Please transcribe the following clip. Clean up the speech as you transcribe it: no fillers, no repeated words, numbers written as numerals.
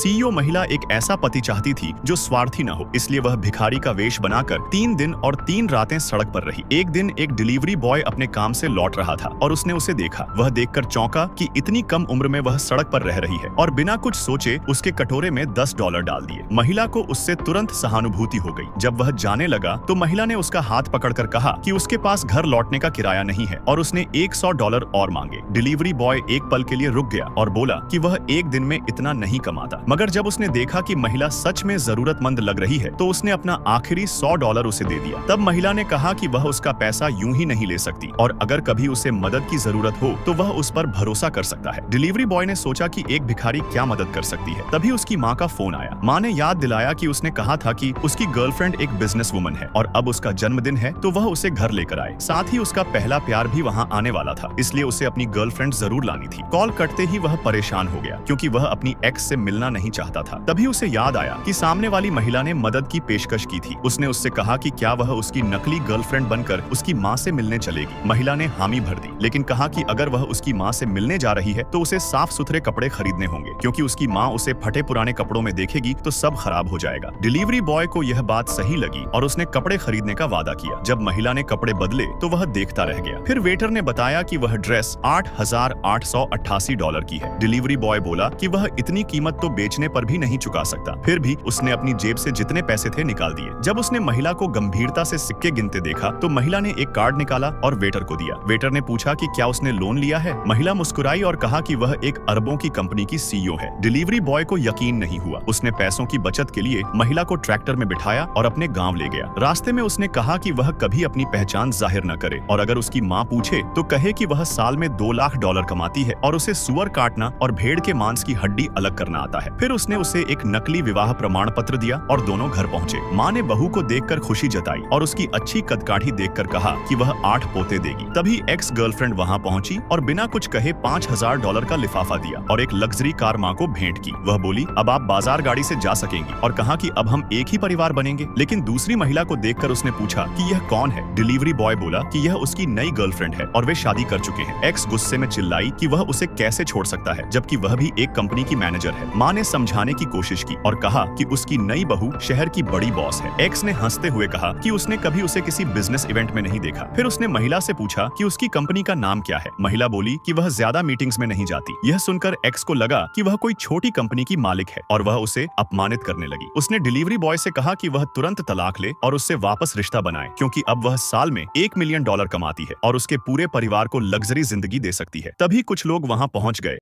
CEO महिला एक ऐसा पति चाहती थी जो स्वार्थी न हो, इसलिए वह भिखारी का वेश बनाकर 3 दिन और 3 रातें सड़क पर रही। एक दिन एक डिलीवरी बॉय अपने काम से लौट रहा था और उसने उसे देखा। वह देखकर चौंका कि इतनी कम उम्र में वह सड़क पर रह रही है, और बिना कुछ सोचे उसके कटोरे में $10 डाल दिए। महिला को उससे तुरंत सहानुभूति हो गई। जब वह जाने लगा तो महिला ने उसका हाथ पकड़कर कहा कि उसके पास घर लौटने का किराया नहीं है, और उसने $100 और मांगे। डिलीवरी बॉय एक पल के लिए रुक गया और बोला कि वह एक दिन में इतना नहीं कमाता, मगर जब उसने देखा कि महिला सच में जरूरतमंद लग रही है तो उसने अपना आखिरी $100 उसे दे दिया। तब महिला ने कहा कि वह उसका पैसा यूं ही नहीं ले सकती, और अगर कभी उसे मदद की जरूरत हो तो वह उस पर भरोसा कर सकता है। डिलीवरी बॉय ने सोचा कि एक भिखारी क्या मदद कर सकती है। तभी उसकी माँ का फोन आया। माँ ने याद दिलाया कि उसने कहा था कि उसकी गर्लफ्रेंड एक बिजनेस वुमन है और अब उसका जन्मदिन है, तो वह उसे घर लेकर आए। साथ ही उसका पहला प्यार भी वहाँ आने वाला था, इसलिए उसे अपनी गर्लफ्रेंड जरूर लानी थी। कॉल कटते ही वह परेशान हो गया क्योंकि वह अपनी एक्स से मिलना नहीं चाहता था। तभी उसे याद आया कि सामने वाली महिला ने मदद की पेशकश की थी। उसने उससे कहा कि क्या वह उसकी नकली गर्लफ्रेंड बनकर उसकी माँ से मिलने चलेगी। महिला ने हामी भर दी, लेकिन कहा कि अगर वह उसकी माँ से मिलने जा रही है तो उसे साफ सुथरे कपड़े खरीदने होंगे, क्योंकि उसकी माँ उसे फटे पुराने कपड़ों में देखेगी तो सब खराब हो जाएगा। डिलीवरी बॉय को यह बात सही लगी और उसने कपड़े खरीदने का वादा किया। जब महिला ने कपड़े बदले तो वह देखता रह गया। फिर वेटर ने बताया कि वह ड्रेस $8,888 की है। डिलीवरी बॉय बोला कि वह इतनी कीमत तो बेचने पर भी नहीं चुका सकता। फिर भी उसने अपनी जेब से जितने पैसे थे निकाल दिए। जब उसने महिला को गंभीरता से सिक्के गिनते देखा तो महिला ने एक कार्ड निकाला और वेटर को दिया। वेटर ने पूछा कि क्या उसने लोन लिया है। महिला मुस्कुराई और कहा कि वह एक अरबों की कंपनी की सीईओ है। डिलीवरी बॉय को यकीन नहीं हुआ। उसने पैसों की बचत के लिए महिला को ट्रैक्टर में बिठाया और अपने गाँव ले गया। रास्ते में उसने कहा कि वह कभी अपनी पहचान जाहिर न करे, और अगर उसकी माँ पूछे तो कहे कि वह साल में $2 लाख कमाती है और उसे सुअर काटना और भेड़ के मांस की हड्डी अलग करना आता है। फिर उसने उसे एक नकली विवाह प्रमाण पत्र दिया और दोनों घर पहुंचे। माँ ने बहू को देखकर खुशी जताई और उसकी अच्छी कदकाठी देखकर कहा कि वह 8 पोते देगी। तभी एक्स गर्लफ्रेंड वहाँ पहुंची और बिना कुछ कहे $5,000 का लिफाफा दिया और एक लग्जरी कार माँ को भेंट की। वह बोली, अब आप बाजार गाड़ी से जा सकेंगी, और कहा कि अब हम एक ही परिवार बनेंगे। लेकिन दूसरी महिला को देखकर उसने पूछा कि यह कौन है। डिलीवरी बॉय बोला कि यह उसकी नई गर्लफ्रेंड है और वे शादी कर चुके हैं। एक्स गुस्से में चिल्लाई कि वह उसे कैसे छोड़ सकता है, जबकि वह भी एक कंपनी की मैनेजर है। माँ ने समझाने की कोशिश की और कहा कि उसकी नई बहू शहर की बड़ी बॉस है। एक्स ने हंसते हुए कहा कि उसने कभी उसे किसी बिजनेस इवेंट में नहीं देखा। फिर उसने महिला से पूछा कि उसकी कंपनी का नाम क्या है। महिला बोली कि वह ज्यादा मीटिंग्स में नहीं जाती। यह सुनकर एक्स को लगा कि वह कोई छोटी कंपनी की मालिक है और वह उसे अपमानित करने लगी। उसने डिलीवरी बॉय से कहा कि वह तुरंत तलाक ले और उससे वापस रिश्ता बनाए, क्योंकि अब वह साल में $1 मिलियन कमाती है और उसके पूरे परिवार को लग्जरी जिंदगी दे सकती है। तभी कुछ लोग वहाँ पहुँच गए